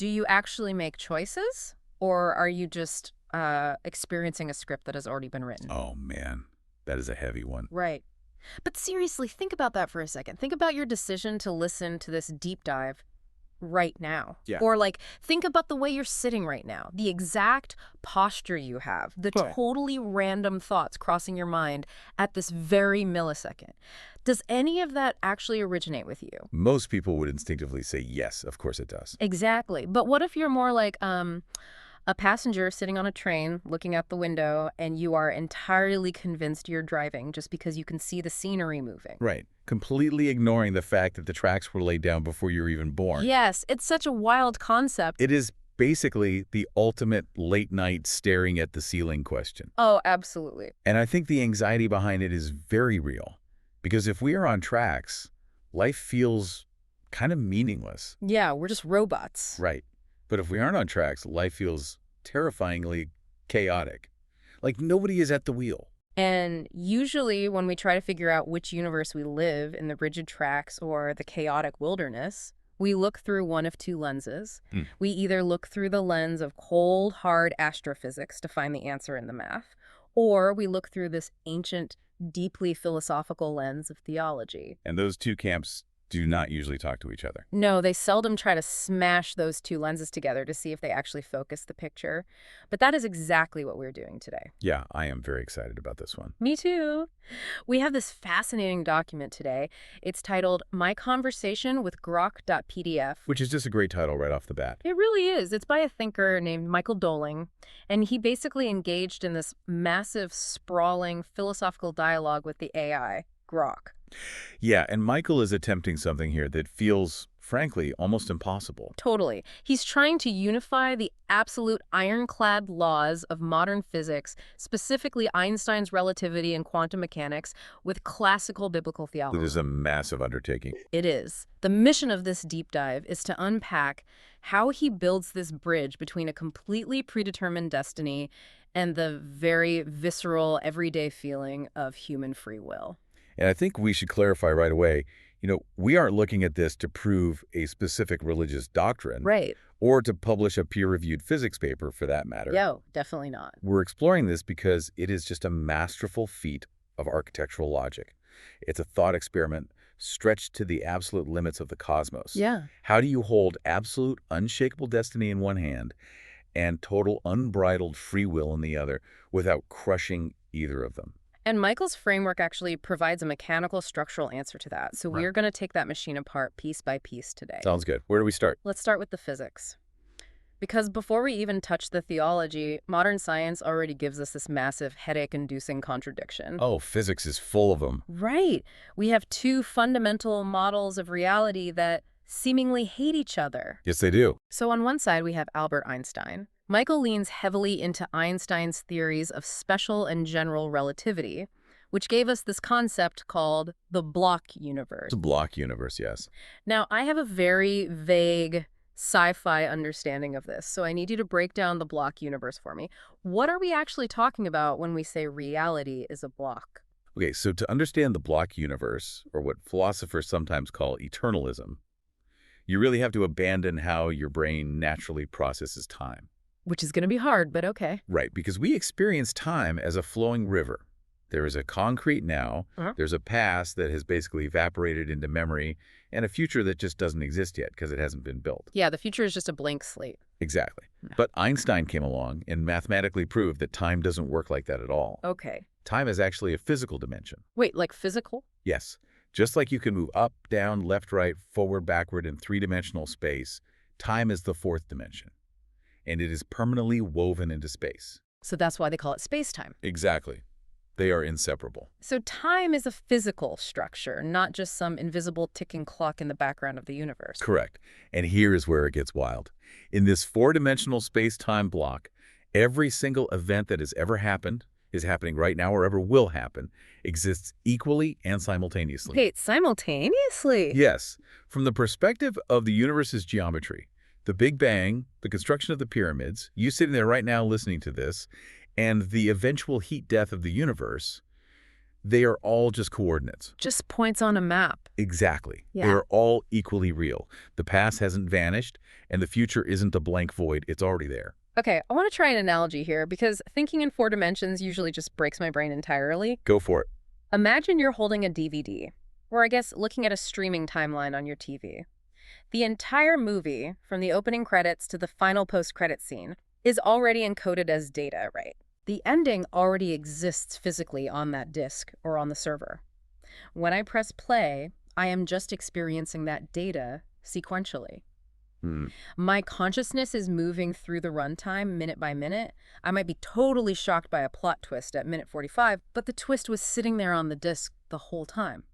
Do you actually make choices, or are you just experiencing a script that has already been written? Oh, man. That is a heavy one. Right. But seriously, think about that for a second. Think about your decision to listen to this deep dive right now. Yeah. Or like, think about the way you're sitting right now, the exact posture you have, the Right. totally random thoughts crossing your mind at this very millisecond. Does any of that actually originate with you? Most people would instinctively say yes, of course it does. Exactly. But what if you're more like a passenger sitting on a train looking out the window and you are entirely convinced you're driving just because you can see the scenery moving? Right. Completely ignoring the fact that the tracks were laid down before you were even born. Yes, it's such a wild concept. It is basically the ultimate late night staring at the ceiling question. Oh, absolutely. And I think the anxiety behind it is very real. Because if we are on tracks, life feels kind of meaningless. Yeah, we're just robots. Right. But if we aren't on tracks, life feels terrifyingly chaotic. Like nobody is at the wheel. And usually when we try to figure out which universe we live in, the rigid tracks or the chaotic wilderness, we look through one of two lenses. Hmm. We either look through the lens of cold, hard astrophysics to find the answer in the math, or we look through this ancient, deeply philosophical lens of theology. And those two camps do not usually talk to each other. No, they seldom try to smash those two lenses together to see if they actually focus the picture. But that is exactly what we're doing today. Yeah, I am very excited about this one. Me too. We have this fascinating document today. It's titled My Conversation with Grok.pdf. Which is just a great title right off the bat. It really is. It's by a thinker named Michael Doling, and he basically engaged in this massive, sprawling philosophical dialogue with the AI, Grok. Yeah, and Michael is attempting something here that feels, frankly, almost impossible. Totally. He's trying to unify the absolute ironclad laws of modern physics, specifically Einstein's relativity and quantum mechanics, with classical biblical It theology. is a massive undertaking. It is. The mission of this deep dive is to unpack how he builds this bridge between a completely predetermined destiny and the very visceral, everyday feeling of human free will. And I think we should clarify right away, we aren't looking at this to prove a specific religious doctrine Right. or to publish a peer-reviewed physics paper for that matter. Yo, definitely not. We're exploring this because it is just a masterful feat of architectural logic. It's a thought experiment stretched to the absolute limits of the cosmos. Yeah. How do you hold absolute unshakable destiny in one hand and total unbridled free will in the other without crushing either of them? And Michael's framework actually provides a mechanical structural answer to that. So Right. we're going to take that machine apart piece by piece today. Sounds good. Where do we start? Let's start with the physics. Because before we even touch the theology, modern science already gives us this massive headache-inducing contradiction. Oh, physics is full of them. Right. We have two fundamental models of reality that seemingly hate each other. Yes, they do. So on one side, we have Albert Einstein. Michael leans heavily into Einstein's theories of special and general relativity, which gave us this concept called the block universe. It's a block universe, yes. Now, I have a very vague sci-fi understanding of this, so I need you to break down the block universe for me. What are we actually talking about when we say reality is a block? Okay, so to understand the block universe, or what philosophers sometimes call eternalism, you really have to abandon how your brain naturally processes time. Which is going to be hard, but okay. Right, because we experience time as a flowing river. There is a concrete now, there's a past that has basically evaporated into memory, and a future that just doesn't exist yet because it hasn't been built. Yeah, the future is just a blank slate. Exactly. But Einstein came along and mathematically proved that time doesn't work like that at all. Okay. Time is actually a physical dimension. Wait, like physical? Yes. Just like you can move up, down, left, right, forward, backward in three-dimensional space, time is the fourth dimension. And it is permanently woven into space. So that's why they call it space-time. Exactly. They are inseparable. So time is a physical structure, not just some invisible ticking clock in the background of the universe. Correct. And here is where it gets wild. In this four-dimensional space-time block, every single event that has ever happened, is happening right now or ever will happen, exists equally and simultaneously. Wait, simultaneously? Yes. From the perspective of the universe's geometry, the Big Bang, the construction of the pyramids, you sitting there right now listening to this, and the eventual heat death of the universe, They are all just coordinates. Just points on a map. Exactly. They Yeah. are all equally real. The past hasn't vanished, and the future isn't a blank void. It's already there. Okay, I want to try an analogy here because thinking in 4 dimensions usually just breaks my brain entirely. Go for it. Imagine you're holding a DVD, or I guess looking at a streaming timeline on your TV. The entire movie, from the opening credits to the final post-credit scene, is already encoded as data, right? The ending already exists physically on that disk or on the server. When I press play, I am just experiencing that data sequentially. Hmm. My consciousness is moving through the runtime minute by minute. I might be totally shocked by a plot twist at minute 45, but the twist was sitting there on the disk the whole time.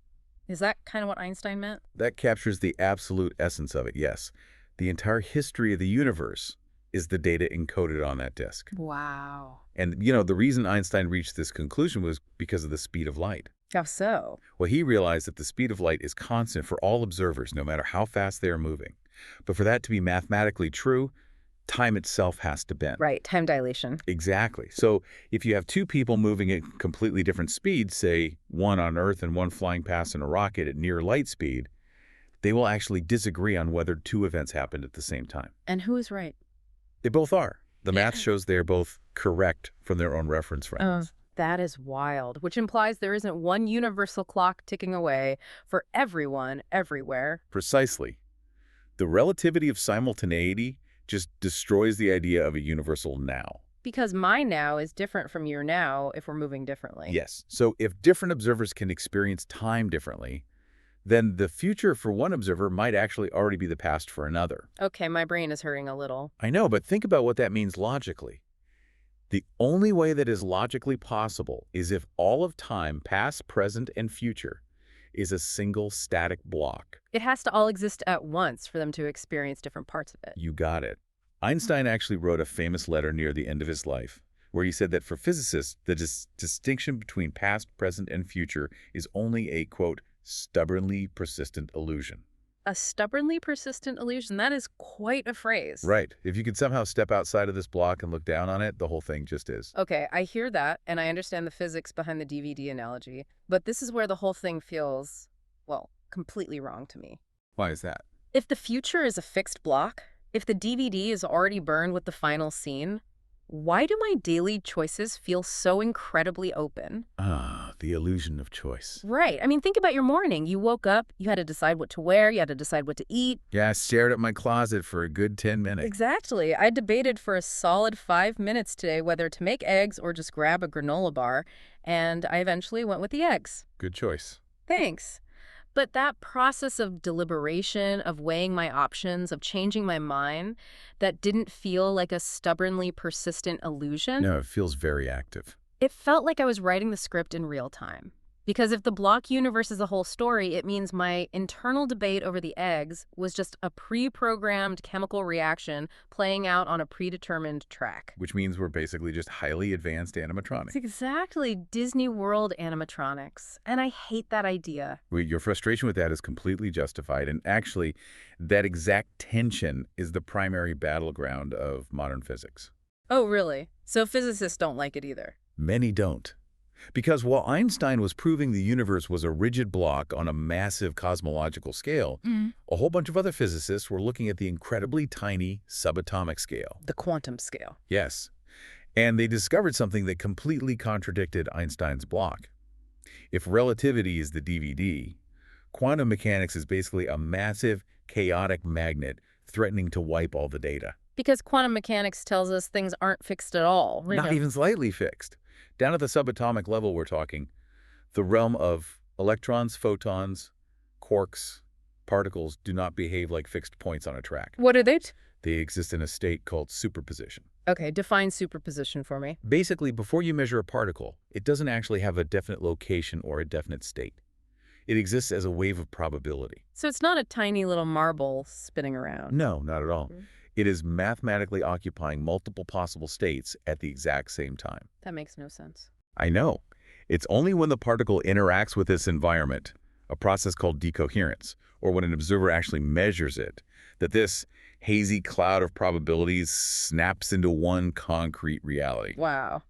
Is that kind of what Einstein meant? That captures the absolute essence of it, yes. The entire history of the universe is the data encoded on that disk. Wow. And, the reason Einstein reached this conclusion was because of the speed of light. How so? Well, he realized that the speed of light is constant for all observers, no matter how fast they are moving. But for that to be mathematically true, time itself has to bend. Right, time dilation. Exactly. So if you have two people moving at completely different speeds, say one on Earth and one flying past in a rocket at near light speed, they will actually disagree on whether two events happened at the same time. And who is right? They both are. The math shows they are both correct from their own reference frames. That is wild, which implies there isn't one universal clock ticking away for everyone, everywhere. Precisely. The relativity of simultaneity just destroys the idea of a universal now. Because my now is different from your now if we're moving differently. Yes. So if different observers can experience time differently, then the future for one observer might actually already be the past for another. Okay, my brain is hurting a little. I know, but think about what that means logically. The only way that is logically possible is if all of time, past, present, and future, is a single static block. It has to all exist at once for them to experience different parts of it. You got it. Einstein actually wrote a famous letter near the end of his life, where he said that for physicists, the distinction between past, present, and future is only a, quote, stubbornly persistent illusion. A stubbornly persistent illusion? That is quite a phrase. Right. If you could somehow step outside of this block and look down on it, the whole thing just is. Okay, I hear that, and I understand the physics behind the DVD analogy, but this is where the whole thing feels, well, completely wrong to me. Why is that? If the future is a fixed block, if the DVD is already burned with the final scene, why do my daily choices feel so incredibly open? Ah, the illusion of choice. Right. I mean, think about your morning. You woke up, you had to decide what to wear, you had to decide what to eat. Yeah, I stared at my closet for a good 10 minutes. Exactly. I debated for a solid 5 minutes today whether to make eggs or just grab a granola bar, and I eventually went with the eggs. Good choice. Thanks. But that process of deliberation, of weighing my options, of changing my mind, that didn't feel like a stubbornly persistent illusion. No, it feels very active. It felt like I was writing the script in real time. Because if the block universe is a whole story, it means my internal debate over the eggs was just a pre-programmed chemical reaction playing out on a predetermined track. Which means we're basically just highly advanced It's animatronics. exactly Disney World animatronics, and I hate that idea. Your frustration with that is completely justified, and actually, that exact tension is the primary battleground of modern physics. Oh, really? So physicists don't like it either. Many don't. Because while Einstein was proving the universe was a rigid block on a massive cosmological scale, a whole bunch of other physicists were looking at the incredibly tiny subatomic scale. The quantum scale. Yes. And they discovered something that completely contradicted Einstein's block. If relativity is the DVD, quantum mechanics is basically a massive, chaotic magnet threatening to wipe all the data. Because quantum mechanics tells us things aren't fixed at all. Not even slightly fixed. Down at the subatomic level, we're talking the realm of electrons, photons, quarks, particles do not behave like fixed points on a track. What are they? They exist in a state called superposition. Okay, define superposition for me. Basically, before you measure a particle, it doesn't actually have a definite location or a definite state. It exists as a wave of probability. So it's not a tiny little marble spinning around. No, not at all. It is mathematically occupying multiple possible states at the exact same time. That makes no sense. I know. It's only when the particle interacts with this environment, a process called decoherence, or when an observer actually measures it, that this hazy cloud of probabilities snaps into one concrete reality. Wow.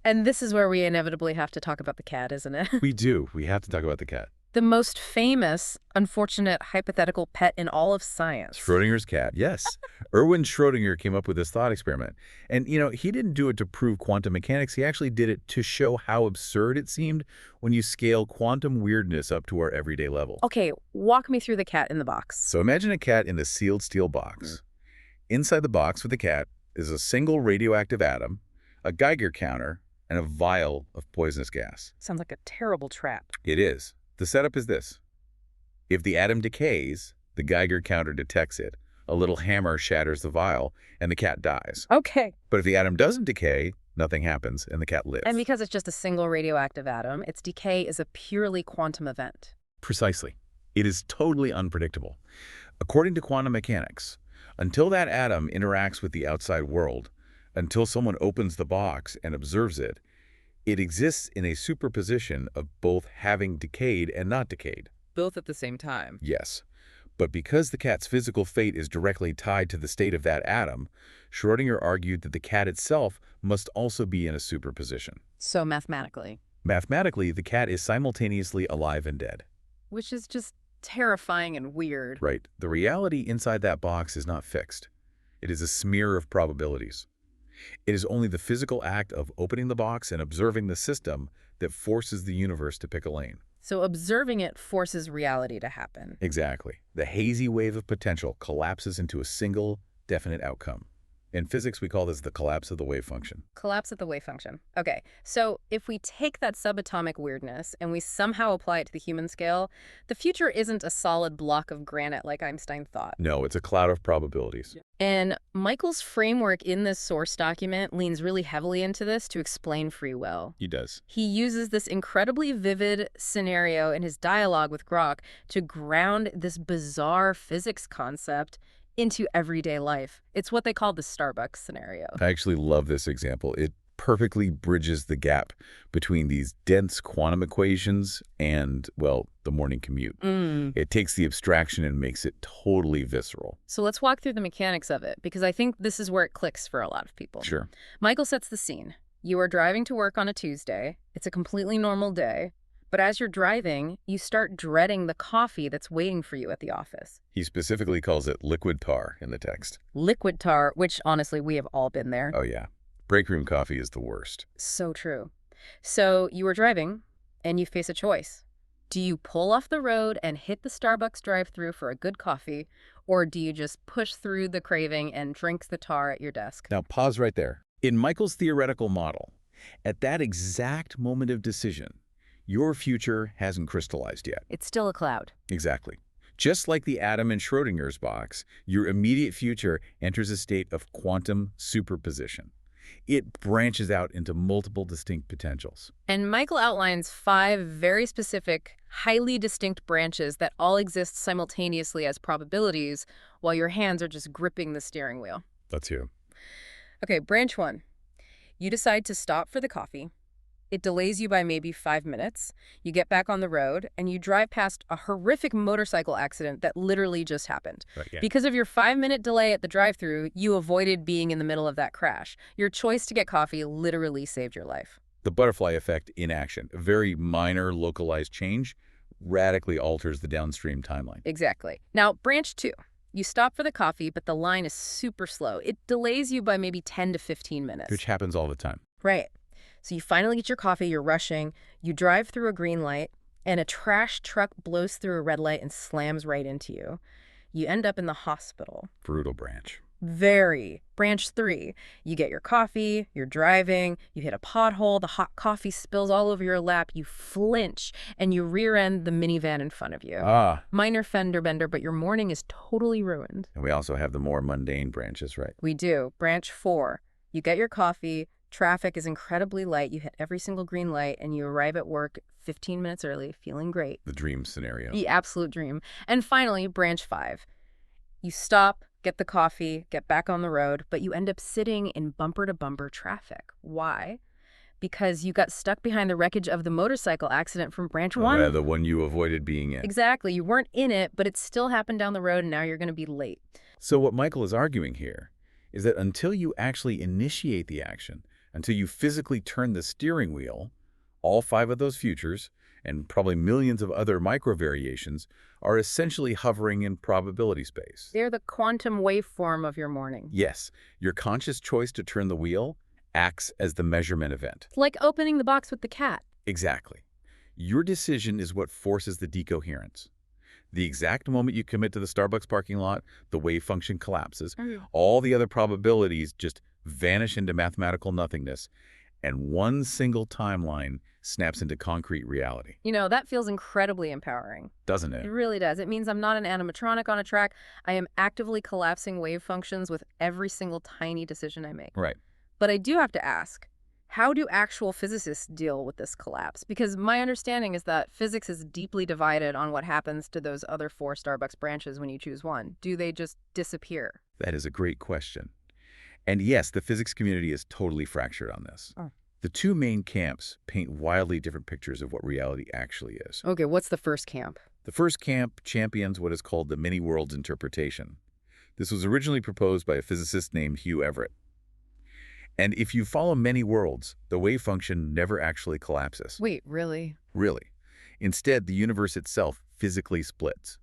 And this is where we inevitably have to talk about the cat, isn't it? We do. We have to talk about the cat. The most famous, unfortunate, hypothetical pet in all of science. Schrodinger's cat, yes. Erwin Schrodinger came up with this thought experiment. And, he didn't do it to prove quantum mechanics. He actually did it to show how absurd it seemed when you scale quantum weirdness up to our everyday level. Okay, walk me through the cat in the box. So imagine a cat in a sealed steel box. Inside the box with the cat is a single radioactive atom, a Geiger counter, and a vial of poisonous gas. Sounds like a terrible trap. It is. The setup is this. If the atom decays, the Geiger counter detects it. A little hammer shatters the vial, and the cat dies. Okay. But if the atom doesn't decay, nothing happens, and the cat lives. And because it's just a single radioactive atom, its decay is a purely quantum event. Precisely. It is totally unpredictable. According to quantum mechanics, until that atom interacts with the outside world, until someone opens the box and observes it, it exists in a superposition of both having decayed and not decayed. Both at the same time. Yes. But because the cat's physical fate is directly tied to the state of that atom, Schrodinger argued that the cat itself must also be in a superposition. So mathematically. Mathematically, the cat is simultaneously alive and dead. Which is just terrifying and weird. Right. The reality inside that box is not fixed. It is a smear of probabilities. It is only the physical act of opening the box and observing the system that forces the universe to pick a lane. So observing it forces reality to happen. Exactly. The hazy wave of potential collapses into a single, definite outcome. In physics, we call this the collapse of the wave function. Collapse of the wave function. Okay, so if we take that subatomic weirdness and we somehow apply it to the human scale, the future isn't a solid block of granite like Einstein thought. No, it's a cloud of probabilities. And Michael's framework in this source document leans really heavily into this to explain free will. He does. He uses this incredibly vivid scenario in his dialogue with Grok to ground this bizarre physics concept into everyday life. It's what they call the Starbucks scenario. I actually love this example. It perfectly bridges the gap between these dense quantum equations and, well, the morning commute. It takes the abstraction and makes it totally visceral. So let's walk through the mechanics of it, because I think this is where it clicks for a lot of people. Sure. Michael sets the scene. You are driving to work on a Tuesday. It's a completely normal day. But as you're driving, you start dreading the coffee that's waiting for you at the office. He specifically calls it liquid tar in the text. Liquid tar, which honestly, we have all been there. Oh, yeah. Break room coffee is the worst. So true. So you are driving, and you face a choice. Do you pull off the road and hit the Starbucks drive-thru for a good coffee, or do you just push through the craving and drink the tar at your desk? Now, pause right there. In Michael's theoretical model, at that exact moment of decision, your future hasn't crystallized yet. It's still a cloud. Exactly. Just like the atom in Schrodinger's box, your immediate future enters a state of quantum superposition. It branches out into multiple distinct potentials. And Michael outlines 5 very specific, highly distinct branches that all exist simultaneously as probabilities, while your hands are just gripping the steering wheel. That's you. Okay, branch 1. You decide to stop for the coffee. It delays you by maybe 5 minutes. You get back on the road, and you drive past a horrific motorcycle accident that literally just happened. Right, yeah. Because of your 5-minute delay at the drive-thru, you avoided being in the middle of that crash. Your choice to get coffee literally saved your life. The butterfly effect in action, a very minor localized change, radically alters the downstream timeline. Exactly. Now, branch 2. You stop for the coffee, but the line is super slow. It delays you by maybe 10 to 15 minutes. Which happens all the time. Right. So you finally get your coffee, you're rushing, you drive through a green light, and a trash truck blows through a red light and slams right into you. You end up in the hospital. Brutal branch. Very. Branch 3. You get your coffee, you're driving, you hit a pothole, the hot coffee spills all over your lap, you flinch, and you rear-end the minivan in front of you. Minor fender bender, but your morning is totally ruined. And we also have the more mundane branches, right? We do. Branch 4. You get your coffee, traffic is incredibly light, you hit every single green light, and you arrive at work 15 minutes early, feeling great. The dream scenario. The absolute dream. And finally, branch 5. You stop, get the coffee, get back on the road, but you end up sitting in bumper-to-bumper traffic. Why? Because you got stuck behind the wreckage of the motorcycle accident from branch 1. Yeah, the one you avoided being in. Exactly. You weren't in it, but it still happened down the road, and now you're going to be late. So what Michael is arguing here is that until you actually initiate the action, Until you physically turn the steering wheel, all 5 of those futures, and probably millions of other micro-variations, are essentially hovering in probability space. They're the quantum waveform of your morning. Yes, your conscious choice to turn the wheel acts as the measurement event. It's like opening the box with the cat. Exactly. Your decision is what forces the decoherence. The exact moment you commit to the Starbucks parking lot, the wave function collapses. All the other probabilities just vanish into mathematical nothingness, and one single timeline snaps into concrete reality. You know, that feels incredibly empowering. Doesn't It it? really does. It means I'm not an animatronic on a track. I am actively collapsing wave functions with every single tiny decision I make. Right. But I do have to ask, how do actual physicists deal with this collapse? Because my understanding is that physics is deeply divided on what happens to those other 4 Starbucks branches when you choose one. Do they just disappear? That is a great question. And yes, the physics community is totally fractured on this. Oh. The 2 main camps paint wildly different pictures of what reality actually is. Okay, what's the first camp? The first camp champions what is called the many-worlds interpretation. This was originally proposed by a physicist named Hugh Everett. And if you follow many worlds, the wave function never actually collapses. Wait, really? Really. Instead, the universe itself physically splits.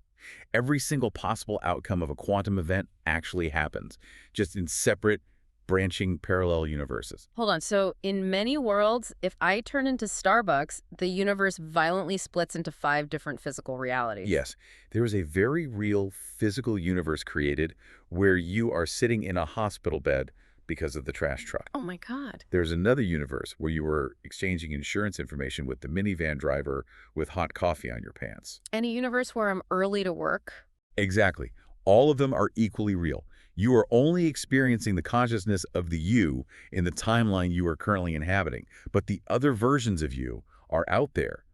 Every single possible outcome of a quantum event actually happens, just in separate, branching parallel universes. Hold on. So in many worlds, if I turn into Starbucks, the universe violently splits into 5 different physical realities. Yes, there is a very real physical universe created where you are sitting in a hospital bed because of the trash truck. Oh my God. There's another universe where you were exchanging insurance information with the minivan driver with hot coffee on your pants. And a universe where I'm early to work? Exactly. All of them are equally real. You are only experiencing the consciousness of the you in the timeline you are currently inhabiting, but the other versions of you are out there,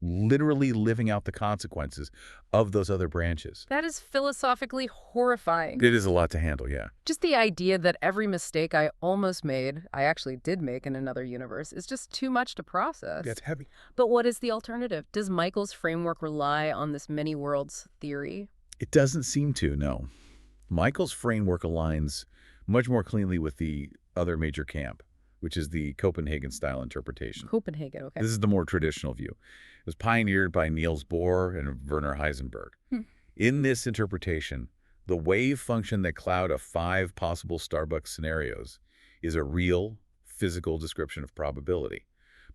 literally living out the consequences of those other branches. That is philosophically horrifying. It is a lot to handle, yeah. Just the idea that every mistake I almost made, I actually did make in another universe, is just too much to process. That's heavy. But what is the alternative? Does Michael's framework rely on this many worlds theory? It doesn't seem to, no. Michael's framework aligns much more cleanly with the other major camp, which is the Copenhagen-style interpretation. Copenhagen, okay. This is the more traditional view. It was pioneered by Niels Bohr and Werner Heisenberg. In this interpretation, the wave function that cloud of 5 possible Starbucks scenarios is a real, physical description of probability.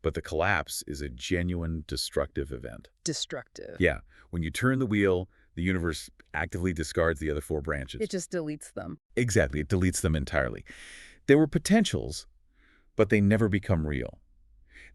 But the collapse is a genuine destructive event. Destructive. Yeah. When you turn the wheel, the universe actively discards the other 4 branches. It just deletes them. Exactly. It deletes them entirely. There were potentials, but they never become real.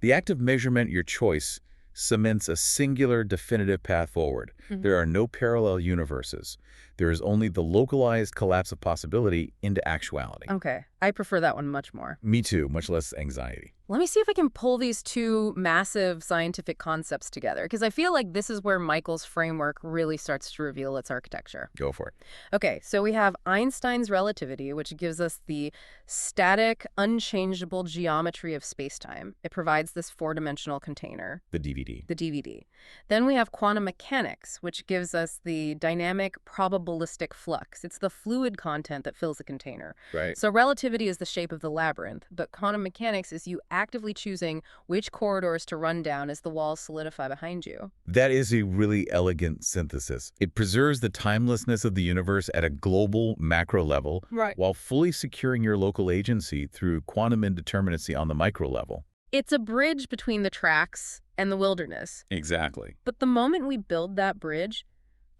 The act of measurement, your choice, cements a singular, definitive path forward. There are no parallel universes. There is only the localized collapse of possibility into actuality. Okay. I prefer that one much more. Me too, much less anxiety. Let me see if I can pull these 2 massive scientific concepts together, because I feel like this is where Michael's framework really starts to reveal its architecture. Go for it. Okay, so we have Einstein's relativity, which gives us the static, unchangeable geometry of spacetime. It provides this 4-dimensional container, The DVD. the DVD. Then we have quantum mechanics, which gives us the dynamic probabilistic flux. It's the fluid content that fills the container. Right. So relativity is the shape of the labyrinth, but quantum mechanics is you actively choosing which corridors to run down as the walls solidify behind you. That is a really elegant synthesis. It preserves the timelessness of the universe at a global, macro level, Right. while fully securing your local agency through quantum indeterminacy on the micro level. It's a bridge between the tracks and the wilderness. Exactly. But the moment we build that bridge,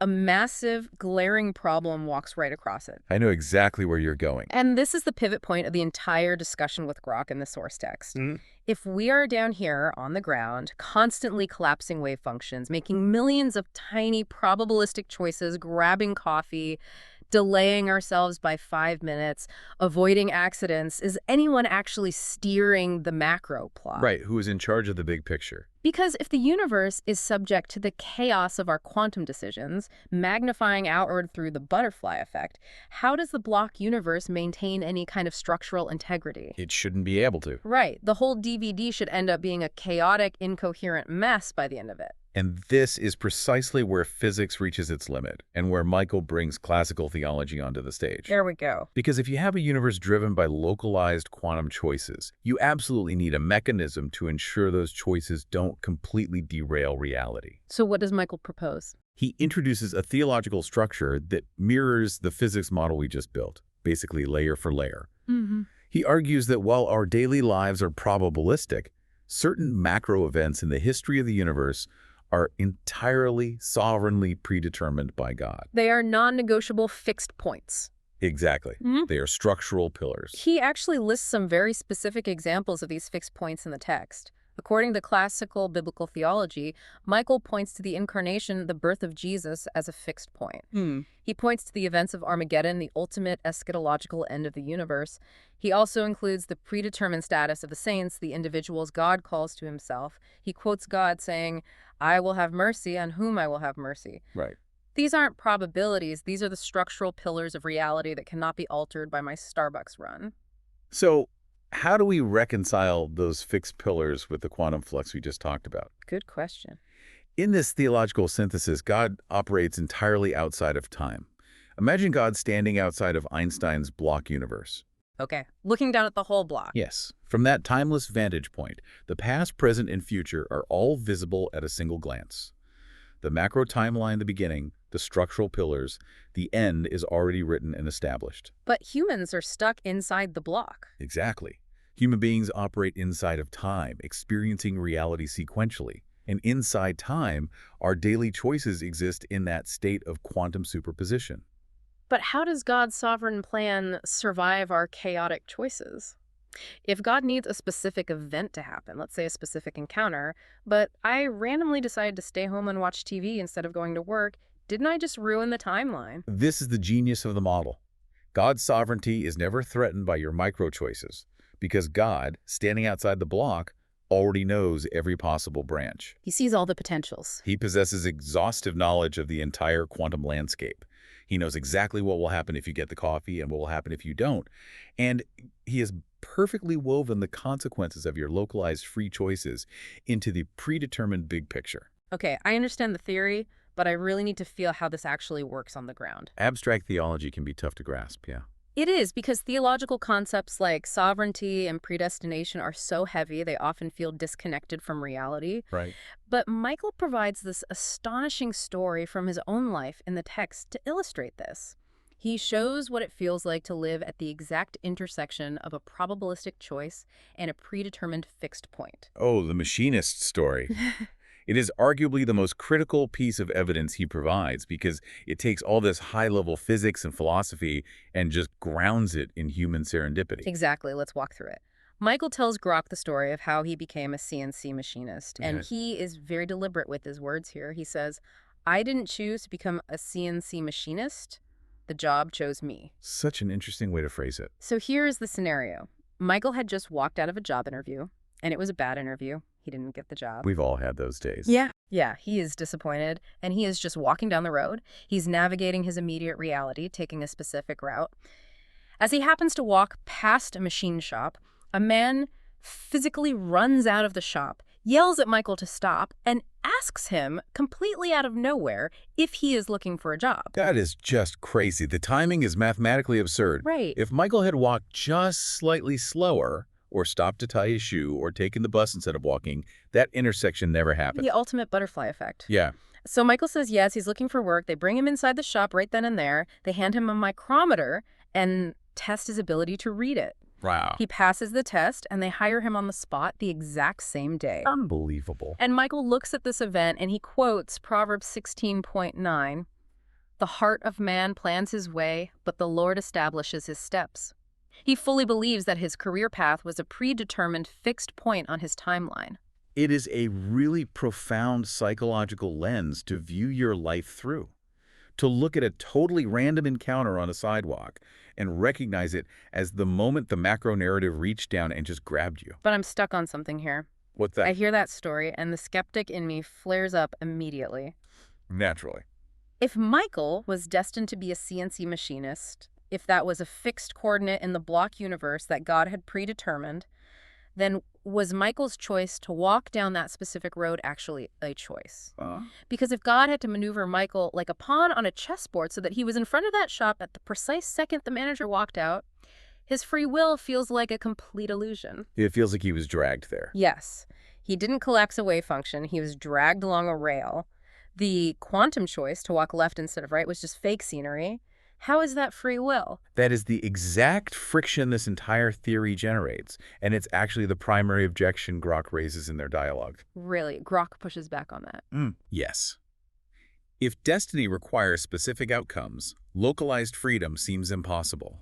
a massive, glaring problem walks right across it. I know exactly where you're going. And this is the pivot point of the entire discussion with Grok in the source text. If we are down here on the ground, constantly collapsing wave functions, making millions of tiny probabilistic choices, grabbing coffee, delaying ourselves by 5 minutes, avoiding accidents, is anyone actually steering the macro plot? Right, who is in charge of the big picture? Because if the universe is subject to the chaos of our quantum decisions, magnifying outward through the butterfly effect, how does the block universe maintain any kind of structural integrity? It shouldn't be able to. Right. The whole DVD should end up being a chaotic, incoherent mess by the end of it. And this is precisely where physics reaches its limit and where Michael brings classical theology onto the stage. There we go. Because if you have a universe driven by localized quantum choices, you absolutely need a mechanism to ensure those choices don't completely derail reality. So what does Michael propose? He introduces a theological structure that mirrors the physics model we just built, basically layer for layer. He argues that while our daily lives are probabilistic, certain macro events in the history of the universe are entirely sovereignly predetermined by God. They are non-negotiable fixed points. Exactly. They are structural pillars. He actually lists some very specific examples of these fixed points in the text. According to classical biblical theology, Michael points to the incarnation, the birth of Jesus, as a fixed point. He points to the events of Armageddon, the ultimate eschatological end of the universe. He also includes the predetermined status of the saints, the individuals God calls to himself. He quotes God saying, "I will have mercy on whom I will have mercy." Right. These aren't probabilities. These are the structural pillars of reality that cannot be altered by my Starbucks run. So how do we reconcile those fixed pillars with the quantum flux we just talked about? Good question. In this theological synthesis, God operates entirely outside of time. Imagine God standing outside of Einstein's block universe. Okay, looking down at the whole block. Yes, from that timeless vantage point, the past, present, and future are all visible at a single glance. The macro timeline, the beginning, the structural pillars, the end is already written and established. But humans are stuck inside the block. Exactly. Human beings operate inside of time, experiencing reality sequentially. And inside time, our daily choices exist in that state of quantum superposition. But how does God's sovereign plan survive our chaotic choices? If God needs a specific event to happen, let's say a specific encounter, but I randomly decide to stay home and watch TV instead of going to work, didn't I just ruin the timeline? This is the genius of the model. God's sovereignty is never threatened by your micro choices, because God, standing outside the block, already knows every possible branch. He sees all the potentials. He possesses exhaustive knowledge of the entire quantum landscape. He knows exactly what will happen if you get the coffee and what will happen if you don't. And he has perfectly woven the consequences of your localized free choices into the predetermined big picture. Okay, I understand the theory, but I really need to feel how this actually works on the ground. Abstract theology can be tough to grasp, yeah. It is, because theological concepts like sovereignty and predestination are so heavy, they often feel disconnected from reality. Right. But Michael provides this astonishing story from his own life in the text to illustrate this. He shows what it feels like to live at the exact intersection of a probabilistic choice and a predetermined fixed point. Oh, the machinist story. It is arguably the most critical piece of evidence he provides because it takes all this high-level physics and philosophy and just grounds it in human serendipity. Exactly. Let's walk through it. Michael tells Grok the story of how he became a CNC machinist, and he is very deliberate with his words here. He says, "I didn't choose to become a CNC machinist. The job chose me." Such an interesting way to phrase it. So here is the scenario. Michael had just walked out of a job interview, and it was a bad interview. He didn't get the job. We've all had those days. Yeah, he is disappointed, and he is just walking down the road. He's navigating his immediate reality, taking a specific route. As he happens to walk past a machine shop, a man physically runs out of the shop, yells at Michael to stop, and asks him, completely out of nowhere, if he is looking for a job. That is just crazy. The timing is mathematically absurd. Right. If Michael had walked just slightly slower, or stopped to tie his shoe, or taken the bus instead of walking, that intersection never happened. The ultimate butterfly effect. Yeah. So Michael says yes, he's looking for work. They bring him inside the shop right then and there. They hand him a micrometer and test his ability to read it. Wow. He passes the test, and they hire him on the spot the exact same day. Unbelievable. And Michael looks at this event, and he quotes Proverbs 16:9, "The heart of man plans his way, but the Lord establishes his steps." He fully believes that his career path was a predetermined fixed point on his timeline. It is a really profound psychological lens to view your life through. To look at a totally random encounter on a sidewalk and recognize it as the moment the macro narrative reached down and just grabbed you. But I'm stuck on something here. What's that? I hear that story, and the skeptic in me flares up immediately. Naturally. If Michael was destined to be a CNC machinist, if that was a fixed coordinate in the block universe that God had predetermined, then was Michael's choice to walk down that specific road actually a choice? Because if God had to maneuver Michael like a pawn on a chessboard so that he was in front of that shop at the precise second the manager walked out, his free will feels like a complete illusion. It feels like he was dragged there. Yes. He didn't collapse a wave function. He was dragged along a rail. The quantum choice to walk left instead of right was just fake scenery. How is that free will? That is the exact friction this entire theory generates, and it's actually the primary objection Grok raises in their dialogue. Really, Grok pushes back on that. Yes. If destiny requires specific outcomes, localized freedom seems impossible.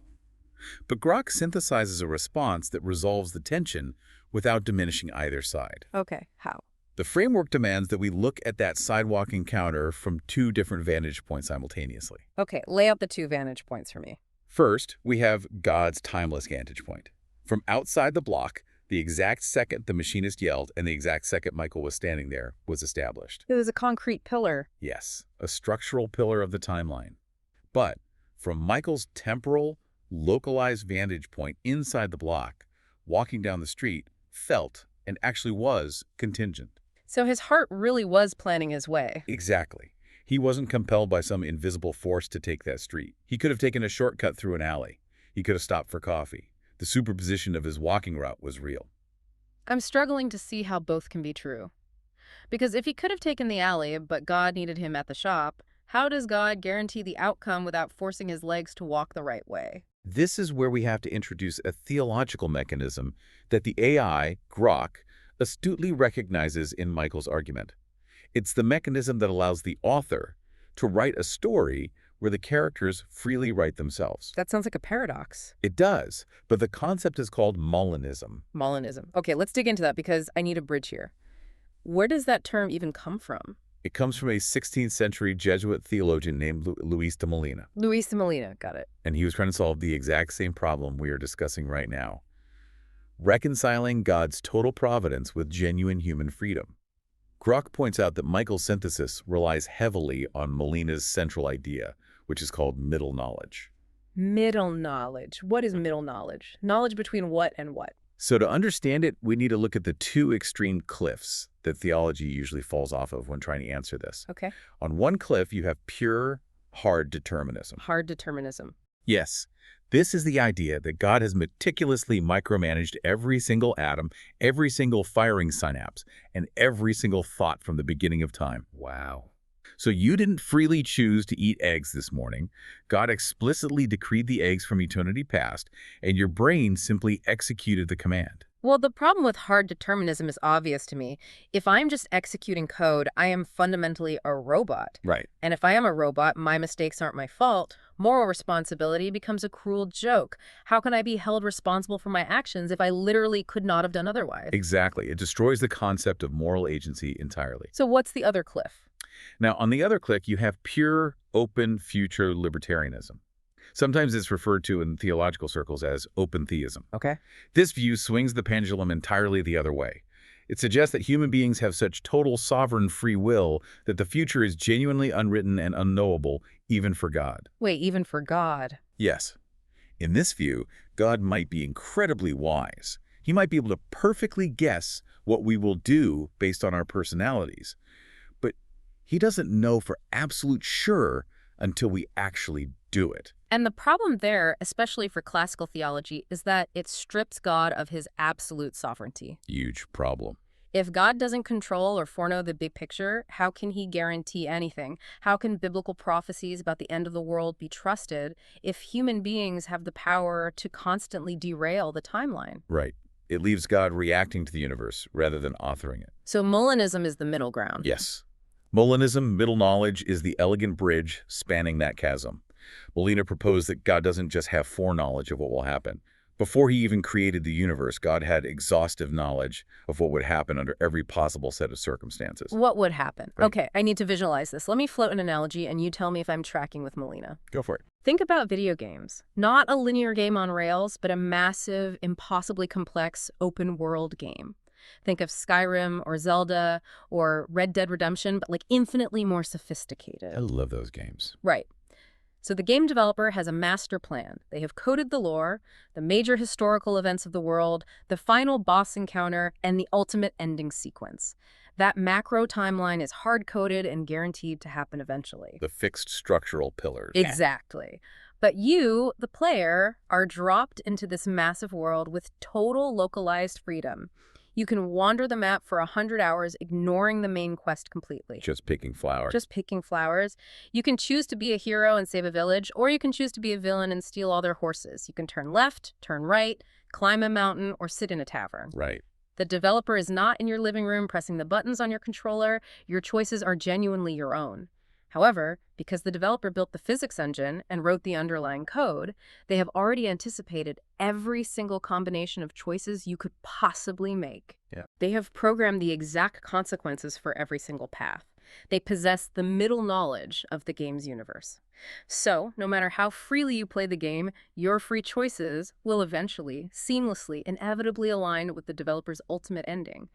But Grok synthesizes a response that resolves the tension without diminishing either side. Okay, how? The framework demands that we look at that sidewalk encounter from two different vantage points simultaneously. Okay, lay out the two vantage points for me. First, we have God's timeless vantage point. From outside the block, the exact second the machinist yelled and the exact second Michael was standing there was established. It was a concrete pillar. Yes, a structural pillar of the timeline. But from Michael's temporal, localized vantage point inside the block, walking down the street felt and actually was contingent. So his heart really was planning his way. Exactly. He wasn't compelled by some invisible force to take that street. He could have taken a shortcut through an alley. He could have stopped for coffee. The superposition of his walking route was real. I'm struggling to see how both can be true. Because if he could have taken the alley, but God needed him at the shop, how does God guarantee the outcome without forcing his legs to walk the right way? This is where we have to introduce a theological mechanism that the AI, Grok, astutely recognizes in Michael's argument. It's the mechanism that allows the author to write a story where the characters freely write themselves. That sounds like a paradox. It does, but the concept is called Molinism. Molinism. Okay, let's dig into that because I need a bridge here. Where does that term even come from? It comes from a 16th century Jesuit theologian named Luis de Molina. Luis de Molina, got it. And he was trying to solve the exact same problem we are discussing right now. Reconciling God's total providence with genuine human freedom. Grok points out that Michael's synthesis relies heavily on Molina's central idea, which is called middle knowledge. Middle knowledge. What is middle knowledge? Knowledge between what and what? So to understand it, we need to look at the two extreme cliffs that theology usually falls off of when trying to answer this. Okay. On one cliff, you have pure, hard determinism. Hard determinism. Yes. This is the idea that God has meticulously micromanaged every single atom, every single firing synapse, and every single thought from the beginning of time. Wow. So you didn't freely choose to eat eggs this morning. God explicitly decreed the eggs from eternity past, and your brain simply executed the command. Well, the problem with hard determinism is obvious to me. If I'm just executing code, I am fundamentally a robot. Right. And if I am a robot, my mistakes aren't my fault. Moral responsibility becomes a cruel joke. How can I be held responsible for my actions if I literally could not have done otherwise? Exactly. It destroys the concept of moral agency entirely. So what's the other cliff? Now, on the other cliff, you have pure, open, future libertarianism. Sometimes it's referred to in theological circles as open theism. Okay. This view swings the pendulum entirely the other way. It suggests that human beings have such total sovereign free will that the future is genuinely unwritten and unknowable, even for God. Wait, even for God? Yes. In this view, God might be incredibly wise. He might be able to perfectly guess what we will do based on our personalities. But he doesn't know for absolute sure until we actually do it. And the problem there, especially for classical theology, is that it strips God of his absolute sovereignty. Huge problem. If God doesn't control or foreknow the big picture, how can he guarantee anything? How can biblical prophecies about the end of the world be trusted if human beings have the power to constantly derail the timeline? Right. It leaves God reacting to the universe rather than authoring it. So Molinism is the middle ground. Yes. Molinism, middle knowledge, is the elegant bridge spanning that chasm. Molina proposed that God doesn't just have foreknowledge of what will happen. Before he even created the universe, God had exhaustive knowledge of what would happen under every possible set of circumstances. What would happen? Right. Okay, I need to visualize this. Let me float an analogy and you tell me if I'm tracking with Molina. Go for it. Think about video games. Not a linear game on rails, but a massive, impossibly complex open-world game. Think of Skyrim or Zelda or Red Dead Redemption, but like infinitely more sophisticated. I love those games. Right. So the game developer has a master plan. They have coded the lore, the major historical events of the world, the final boss encounter, and the ultimate ending sequence. That macro timeline is hard-coded and guaranteed to happen eventually. The fixed structural pillars. Exactly. But you, the player, are dropped into this massive world with total localized freedom. You can wander the map for 100 hours, ignoring the main quest completely. Just picking flowers. Just picking flowers. You can choose to be a hero and save a village, or you can choose to be a villain and steal all their horses. You can turn left, turn right, climb a mountain, or sit in a tavern. Right. The developer is not in your living room pressing the buttons on your controller. Your choices are genuinely your own. However, because the developer built the physics engine and wrote the underlying code, they have already anticipated every single combination of choices you could possibly make. Yeah. They have programmed the exact consequences for every single path. They possess the middle knowledge of the game's universe. So, no matter how freely you play the game, your free choices will eventually, seamlessly, inevitably align with the developer's ultimate ending.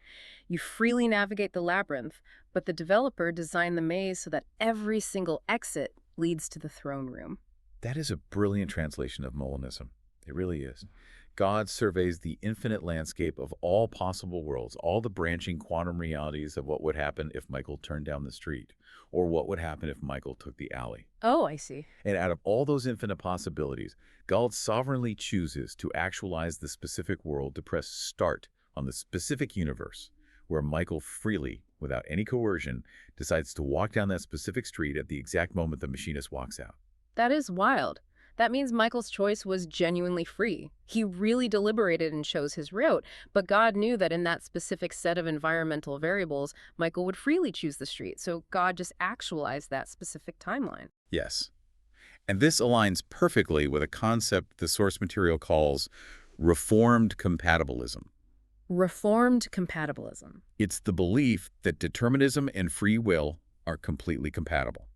You freely navigate the labyrinth, but the developer designed the maze so that every single exit leads to the throne room. That is a brilliant translation of Molinism. It really is. God surveys the infinite landscape of all possible worlds, all the branching quantum realities of what would happen if Michael turned down the street, or what would happen if Michael took the alley. Oh, I see. And out of all those infinite possibilities, God sovereignly chooses to actualize the specific world to press start on the specific universe, where Michael freely, without any coercion, decides to walk down that specific street at the exact moment the machinist walks out. That is wild. That means Michael's choice was genuinely free. He really deliberated and chose his route, but God knew that in that specific set of environmental variables, Michael would freely choose the street, so God just actualized that specific timeline. Yes. And this aligns perfectly with a concept the source material calls reformed compatibilism. Reformed compatibilism. It's the belief that determinism and free will are completely compatible.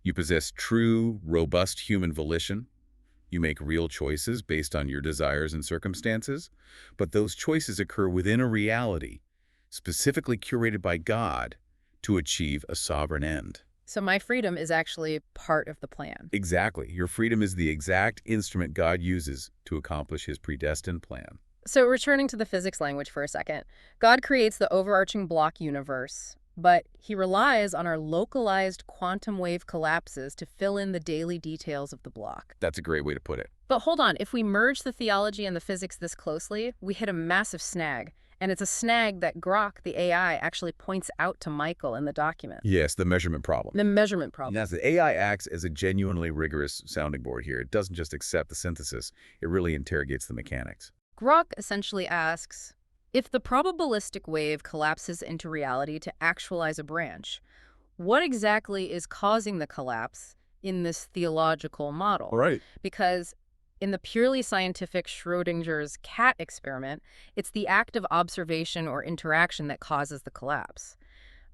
You possess true, robust human volition. You make real choices based on your desires and circumstances, but those choices occur within a reality, specifically curated by God, to achieve a sovereign end. So my freedom is actually part of the plan. Exactly. Your freedom is the exact instrument God uses to accomplish his predestined plan. So returning to the physics language for a second, God creates the overarching block universe, but he relies on our localized quantum wave collapses to fill in the daily details of the block. That's a great way to put it. But hold on, if we merge the theology and the physics this closely, we hit a massive snag. And it's a snag that Grok, the AI, actually points out to Michael in the document. Yes, the measurement problem. The measurement problem. Yes, the AI acts as a genuinely rigorous sounding board here. It doesn't just accept the synthesis. It really interrogates the mechanics. Grok essentially asks, if the probabilistic wave collapses into reality to actualize a branch, what exactly is causing the collapse in this theological model? Right. Because in the purely scientific Schrodinger's cat experiment, it's the act of observation or interaction that causes the collapse.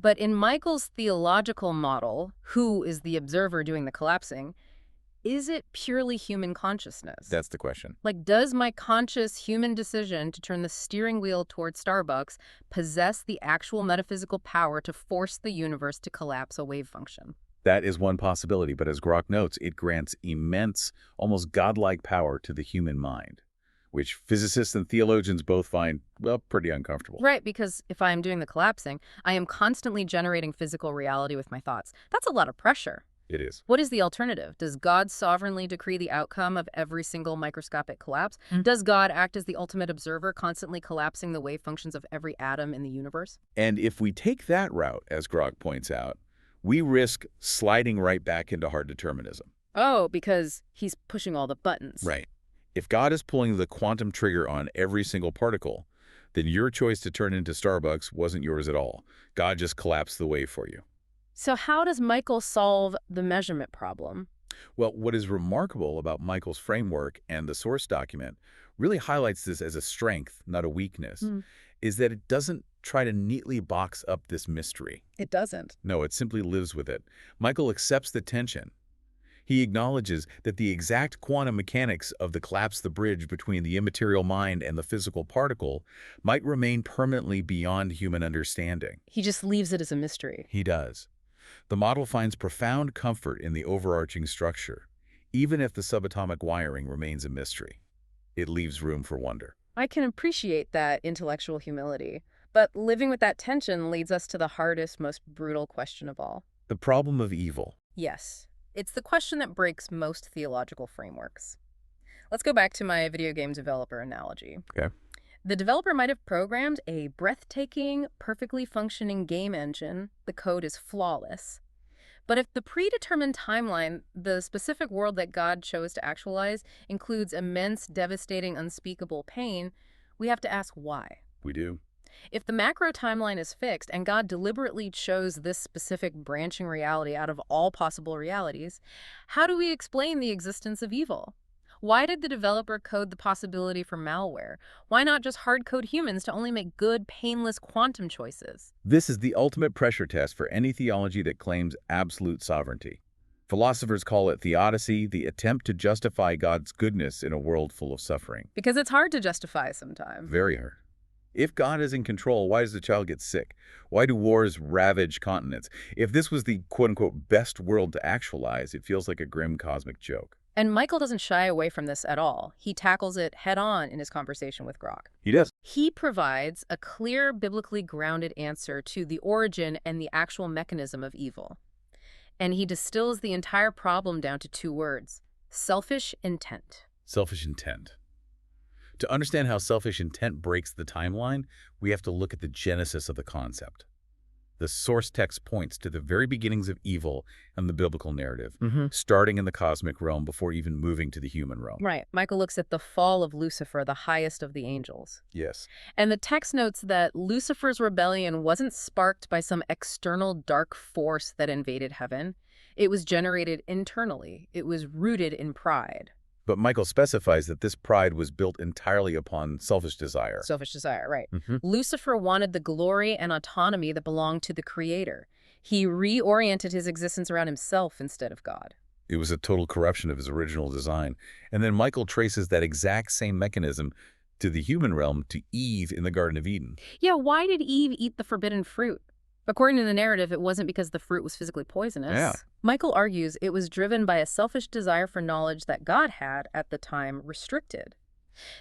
But in Michael's theological model, who is the observer doing the collapsing? Is it purely human consciousness? That's the question. Like, does my conscious human decision to turn the steering wheel toward Starbucks possess the actual metaphysical power to force the universe to collapse a wave function? That is one possibility, but as Grok notes, it grants immense, almost godlike power to the human mind, which physicists and theologians both find, well, pretty uncomfortable. Right, because if I am doing the collapsing, I am constantly generating physical reality with my thoughts. That's a lot of pressure. It is. What is the alternative? Does God sovereignly decree the outcome of every single microscopic collapse? Does God act as the ultimate observer, constantly collapsing the wave functions of every atom in the universe? And if we take that route, as Grok points out, we risk sliding right back into hard determinism. Oh, because he's pushing all the buttons. Right. If God is pulling the quantum trigger on every single particle, then your choice to turn into Starbucks wasn't yours at all. God just collapsed the wave for you. So how does Michael solve the measurement problem? Well, what is remarkable about Michael's framework and the source document really highlights this as a strength, not a weakness, is that it doesn't try to neatly box up this mystery. It doesn't. No, it simply lives with it. Michael accepts the tension. He acknowledges that the exact quantum mechanics of the collapse the bridge between the immaterial mind and the physical particle might remain permanently beyond human understanding. He just leaves it as a mystery. He does. The model finds profound comfort in the overarching structure. Even if the subatomic wiring remains a mystery, it leaves room for wonder. I can appreciate that intellectual humility, but living with that tension leads us to the hardest, most brutal question of all. The problem of evil. Yes, it's the question that breaks most theological frameworks. Let's go back to my video game developer analogy. Okay. The developer might have programmed a breathtaking, perfectly functioning game engine. The code is flawless. But if the predetermined timeline, the specific world that God chose to actualize, includes immense, devastating, unspeakable pain, we have to ask why. We do. If the macro timeline is fixed and God deliberately chose this specific branching reality out of all possible realities, how do we explain the existence of evil? Why did the developer code the possibility for malware? Why not just hard code humans to only make good, painless quantum choices? This is the ultimate pressure test for any theology that claims absolute sovereignty. Philosophers call it theodicy, the attempt to justify God's goodness in a world full of suffering. Because it's hard to justify sometimes. Very hard. If God is in control, why does the child get sick? Why do wars ravage continents? If this was the quote-unquote best world to actualize, it feels like a grim cosmic joke. And Michael doesn't shy away from this at all. He tackles it head-on in his conversation with Grok. He does. He provides a clear, biblically grounded answer to the origin and the actual mechanism of evil. And he distills the entire problem down to two words: selfish intent. Selfish intent. To understand how selfish intent breaks the timeline, we have to look at the genesis of the concept. The source text points to the very beginnings of evil and the biblical narrative, starting in the cosmic realm before even moving to the human realm. Right. Michael looks at the fall of Lucifer, the highest of the angels. Yes. And the text notes that Lucifer's rebellion wasn't sparked by some external dark force that invaded heaven. It was generated internally. It was rooted in pride. But Michael specifies that this pride was built entirely upon selfish desire. Selfish desire, right. Lucifer wanted the glory and autonomy that belonged to the Creator. He reoriented his existence around himself instead of God. It was a total corruption of his original design. And then Michael traces that exact same mechanism to the human realm, to Eve in the Garden of Eden. Yeah, why did Eve eat the forbidden fruit? According to the narrative, it wasn't because the fruit was physically poisonous. Yeah. Michael argues it was driven by a selfish desire for knowledge that God had, at the time, restricted.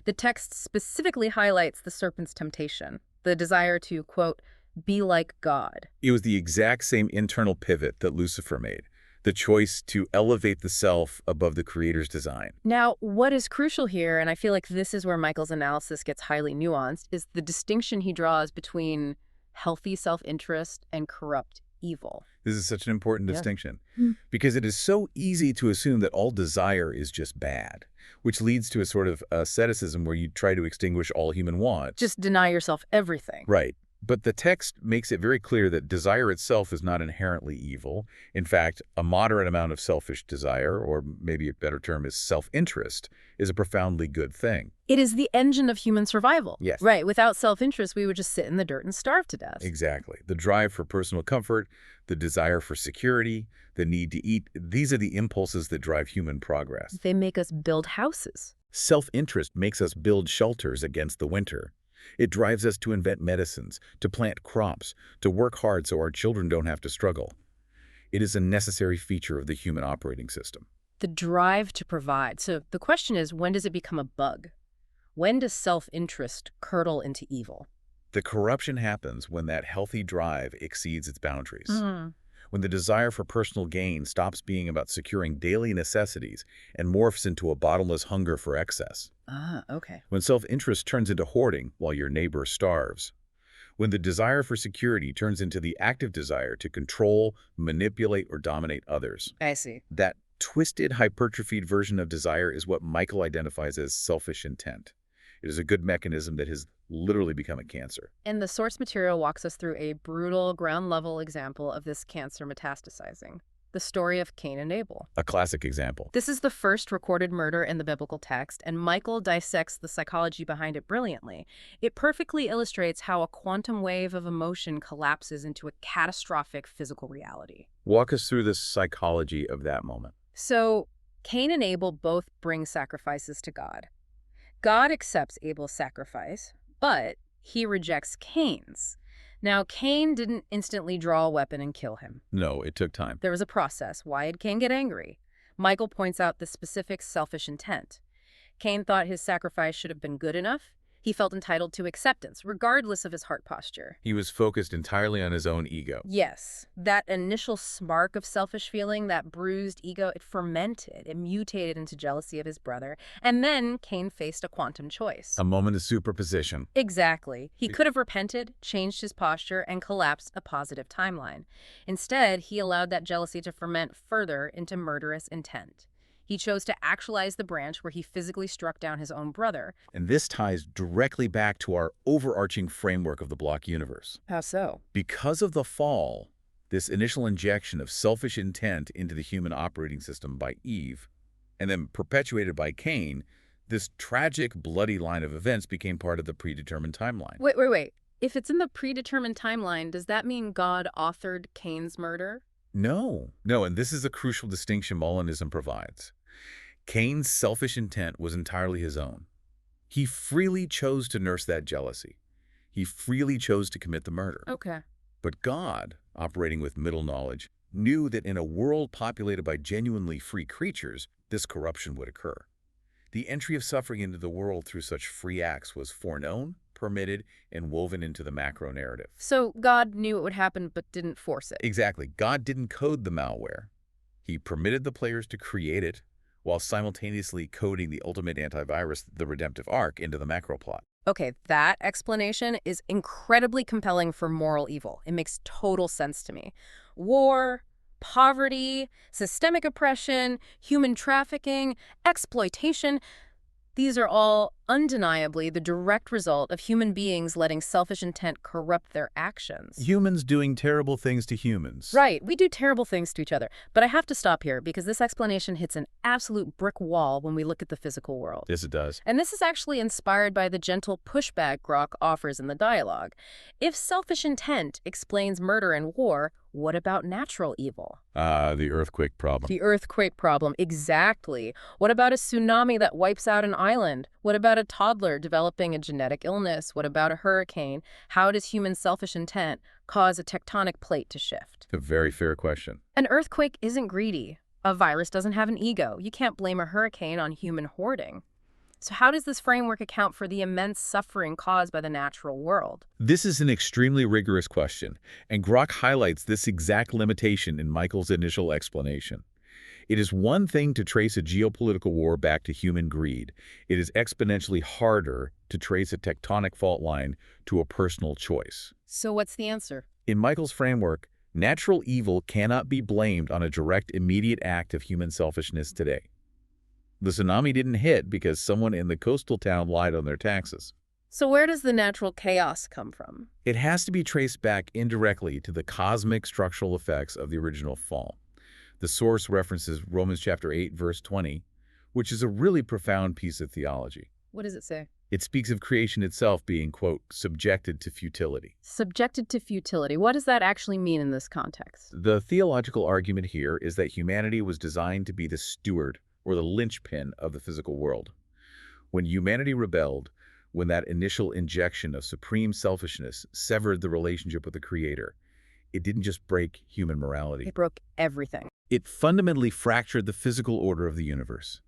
The text specifically highlights the serpent's temptation, the desire to, quote, be like God. It was the exact same internal pivot that Lucifer made, the choice to elevate the self above the Creator's design. Now, what is crucial here, and I feel like this is where Michael's analysis gets highly nuanced, is the distinction he draws between healthy self-interest and corrupt evil. This is such an important distinction because it is so easy to assume that all desire is just bad, which leads to a sort of asceticism where you try to extinguish all human wants. Just deny yourself everything. Right. But the text makes it very clear that desire itself is not inherently evil. In fact, a moderate amount of selfish desire, or maybe a better term is self-interest, is a profoundly good thing. It is the engine of human survival. Yes. Right. Without self-interest, we would just sit in the dirt and starve to death. Exactly. The drive for personal comfort, the desire for security, the need to eat, these are the impulses that drive human progress. They make us build houses. Self-interest makes us build shelters against the winter. It drives us to invent medicines, to plant crops, to work hard so our children don't have to struggle. It is a necessary feature of the human operating system. The drive to provide. So the question is, when does it become a bug? When does self-interest curdle into evil? The corruption happens when that healthy drive exceeds its boundaries. When the desire for personal gain stops being about securing daily necessities and morphs into a bottomless hunger for excess. Okay. When self-interest turns into hoarding while your neighbor starves. When the desire for security turns into the active desire to control, manipulate, or dominate others. I see. That twisted, hypertrophied version of desire is what Michael identifies as selfish intent. It is a good mechanism that has literally become a cancer. And the source material walks us through a brutal, ground-level example of this cancer metastasizing. The story of Cain and Abel. A classic example. This is the first recorded murder in the biblical text, and Michael dissects the psychology behind it brilliantly. It perfectly illustrates how a quantum wave of emotion collapses into a catastrophic physical reality. Walk us through the psychology of that moment. So, Cain and Abel both bring sacrifices to God. God accepts Abel's sacrifice, but he rejects Cain's. Now, Cain didn't instantly draw a weapon and kill him. No, it took time. There was a process. Why did Cain get angry? Michael points out the specific selfish intent. Cain thought his sacrifice should have been good enough. He felt entitled to acceptance, regardless of his heart posture. He was focused entirely on his own ego. Yes, that initial spark of selfish feeling, that bruised ego, it fermented, it mutated into jealousy of his brother, and then Cain faced a quantum choice. A moment of superposition. Exactly. He could have repented, changed his posture, and collapsed a positive timeline. Instead, he allowed that jealousy to ferment further into murderous intent. He chose to actualize the branch where he physically struck down his own brother. And this ties directly back to our overarching framework of the block universe. How so? Because of the fall, this initial injection of selfish intent into the human operating system by Eve, and then perpetuated by Cain, this tragic, bloody line of events became part of the predetermined timeline. Wait. If it's in the predetermined timeline, does that mean God authored Cain's murder? No, and this is a crucial distinction Molinism provides. Cain's selfish intent was entirely his own. He freely chose to nurse that jealousy. He freely chose to commit the murder. Okay. But God, operating with middle knowledge, knew that in a world populated by genuinely free creatures, this corruption would occur. The entry of suffering into the world through such free acts was foreknown, permitted, and woven into the macro narrative. So God knew it would happen but didn't force it. Exactly. God didn't code the malware. He permitted the players to create it while simultaneously coding the ultimate antivirus, the redemptive arc, into the macro plot. Okay, that explanation is incredibly compelling for moral evil. It makes total sense to me. War, poverty, systemic oppression, human trafficking, exploitation. These are all undeniably the direct result of human beings letting selfish intent corrupt their actions. Humans doing terrible things to humans. Right, we do terrible things to each other. But I have to stop here because this explanation hits an absolute brick wall when we look at the physical world. Yes, it does. And this is actually inspired by the gentle pushback Grok offers in the dialogue. If selfish intent explains murder and war, what about natural evil? The earthquake problem. The earthquake problem, exactly. What about a tsunami that wipes out an island? What about a toddler developing a genetic illness? What about a hurricane? How does human selfish intent cause a tectonic plate to shift? A very fair question. An earthquake isn't greedy. A virus doesn't have an ego. You can't blame a hurricane on human hoarding. So how does this framework account for the immense suffering caused by the natural world? This is an extremely rigorous question, and Grok highlights this exact limitation in Michael's initial explanation. It is one thing to trace a geopolitical war back to human greed. It is exponentially harder to trace a tectonic fault line to a personal choice. So what's the answer? In Michael's framework, natural evil cannot be blamed on a direct, immediate act of human selfishness today. The tsunami didn't hit because someone in the coastal town lied on their taxes. So where does the natural chaos come from? It has to be traced back indirectly to the cosmic structural effects of the original fall. The source references Romans chapter 8, verse 20, which is a really profound piece of theology. What does it say? It speaks of creation itself being, quote, subjected to futility. Subjected to futility. What does that actually mean in this context? The theological argument here is that humanity was designed to be the steward or the linchpin of the physical world. When humanity rebelled, when that initial injection of supreme selfishness severed the relationship with the Creator, it didn't just break human morality. It broke everything. It fundamentally fractured the physical order of the universe.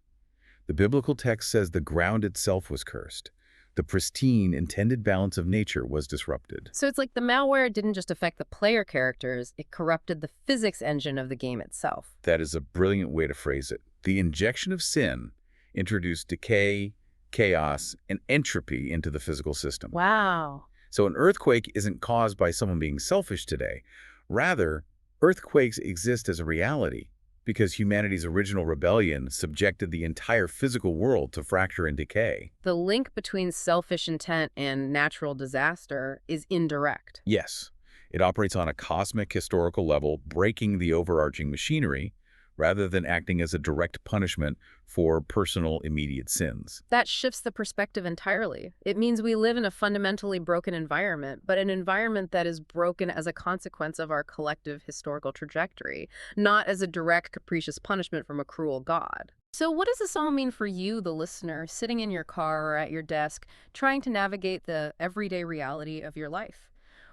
The biblical text says the ground itself was cursed. The pristine, intended balance of nature was disrupted. So it's like the malware didn't just affect the player characters, it corrupted the physics engine of the game itself. That is a brilliant way to phrase it. The injection of sin introduced decay, chaos, and entropy into the physical system. Wow. So an earthquake isn't caused by someone being selfish today. Rather, earthquakes exist as a reality because humanity's original rebellion subjected the entire physical world to fracture and decay. The link between selfish intent and natural disaster is indirect. Yes, it operates on a cosmic historical level, breaking the overarching machinery, rather than acting as a direct punishment for personal immediate sins. That shifts the perspective entirely. It means we live in a fundamentally broken environment, but an environment that is broken as a consequence of our collective historical trajectory, not as a direct, capricious punishment from a cruel God. So what does this all mean for you, the listener, sitting in your car or at your desk, trying to navigate the everyday reality of your life?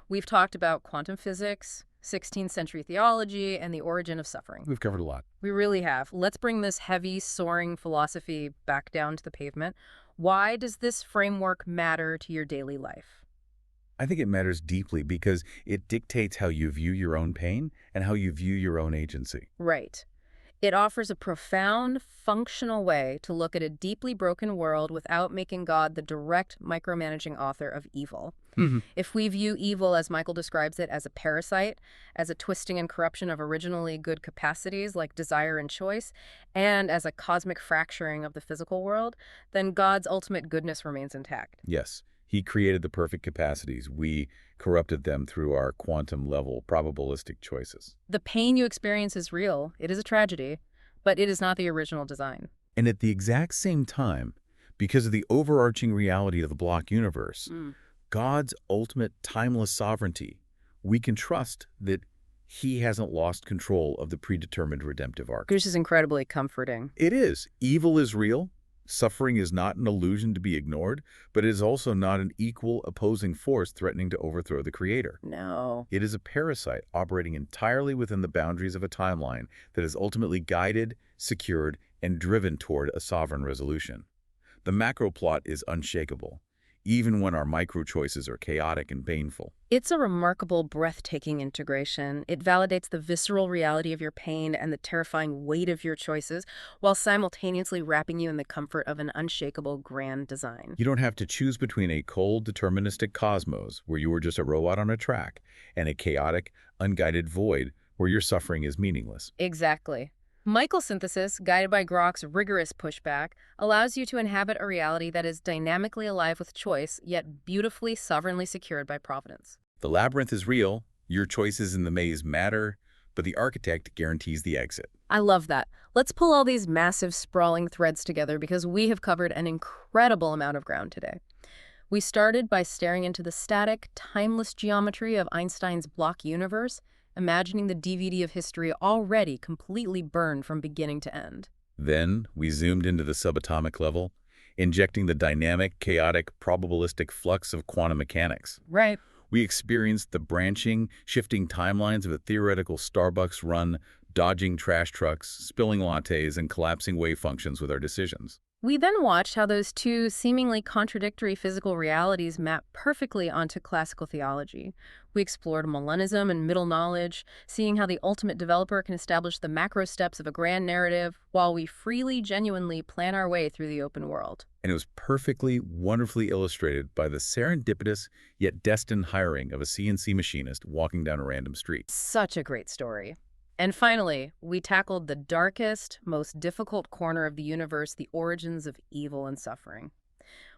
We've talked about quantum physics, 16th century theology, and the origin of suffering. We've covered a lot. We really have. Let's bring this heavy, soaring philosophy back down to the pavement. Why does this framework matter to your daily life? I think it matters deeply because it dictates how you view your own pain and how you view your own agency. Right. It offers a profound, functional way to look at a deeply broken world without making God the direct, micromanaging author of evil. If we view evil, as Michael describes it, as a parasite, as a twisting and corruption of originally good capacities like desire and choice, and as a cosmic fracturing of the physical world, then God's ultimate goodness remains intact. Yes, he created the perfect capacities. We corrupted them through our quantum-level probabilistic choices. The pain you experience is real. It is a tragedy, but it is not the original design. And at the exact same time, because of the overarching reality of the block universe, God's ultimate timeless sovereignty, we can trust that he hasn't lost control of the predetermined redemptive arc. This is incredibly comforting. It is. Evil is real. Suffering is not an illusion to be ignored, but it is also not an equal opposing force threatening to overthrow the creator. No. It is a parasite operating entirely within the boundaries of a timeline that is ultimately guided, secured, and driven toward a sovereign resolution. The macro plot is unshakable, even when our micro choices are chaotic and painful. It's a remarkable, breathtaking integration. It validates the visceral reality of your pain and the terrifying weight of your choices, while simultaneously wrapping you in the comfort of an unshakable grand design. You don't have to choose between a cold, deterministic cosmos, where you are just a robot on a track, and a chaotic, unguided void, where your suffering is meaningless. Exactly. Michael's synthesis, guided by Grok's rigorous pushback, allows you to inhabit a reality that is dynamically alive with choice, yet beautifully, sovereignly secured by providence. The labyrinth is real, your choices in the maze matter, but the architect guarantees the exit. I love that. Let's pull all these massive, sprawling threads together because we have covered an incredible amount of ground today. We started by staring into the static, timeless geometry of Einstein's block universe, imagining the DVD of history already completely burned from beginning to end. Then we zoomed into the subatomic level, injecting the dynamic, chaotic, probabilistic flux of quantum mechanics. Right. We experienced the branching, shifting timelines of a theoretical Starbucks run, dodging trash trucks, spilling lattes, and collapsing wave functions with our decisions. We then watched how those two seemingly contradictory physical realities map perfectly onto classical theology. We explored Molinism and middle knowledge, seeing how the ultimate developer can establish the macro steps of a grand narrative while we freely, genuinely plan our way through the open world. And it was perfectly, wonderfully illustrated by the serendipitous yet destined hiring of a CNC machinist walking down a random street. Such a great story. And finally, we tackled the darkest, most difficult corner of the universe, the origins of evil and suffering.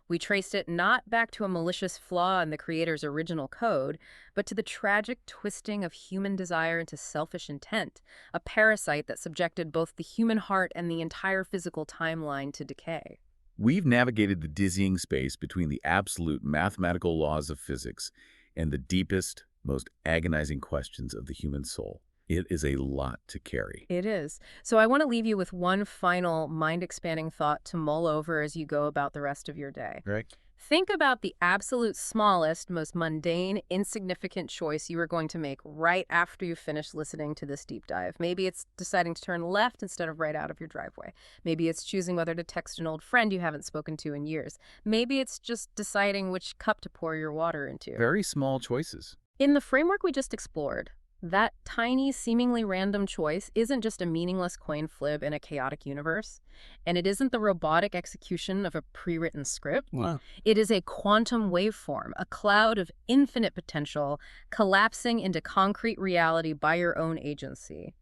We traced it not back to a malicious flaw in the creator's original code, but to the tragic twisting of human desire into selfish intent, a parasite that subjected both the human heart and the entire physical timeline to decay. We've navigated the dizzying space between the absolute mathematical laws of physics and the deepest, most agonizing questions of the human soul. It is a lot to carry. It is. So I want to leave you with one final mind-expanding thought to mull over as you go about the rest of your day. Right. Think about the absolute smallest, most mundane, insignificant choice you are going to make right after you finish listening to this deep dive. Maybe it's deciding to turn left instead of right out of your driveway. Maybe it's choosing whether to text an old friend you haven't spoken to in years. Maybe it's just deciding which cup to pour your water into. Very small choices. In the framework we just explored, that tiny, seemingly random choice isn't just a meaningless coin flip in a chaotic universe, and it isn't the robotic execution of a pre-written script. Wow. It is a quantum waveform, a cloud of infinite potential collapsing into concrete reality by your own agency.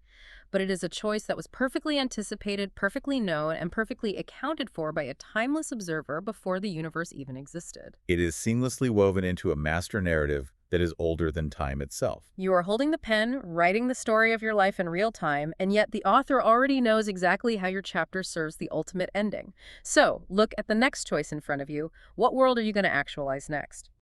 But it is a choice that was perfectly anticipated, perfectly known, and perfectly accounted for by a timeless observer before the universe even existed. It is seamlessly woven into a master narrative that is older than time itself. You are holding the pen, writing the story of your life in real time, and yet the author already knows exactly how your chapter serves the ultimate ending. So, look at the next choice in front of you. What world are you going to actualize next?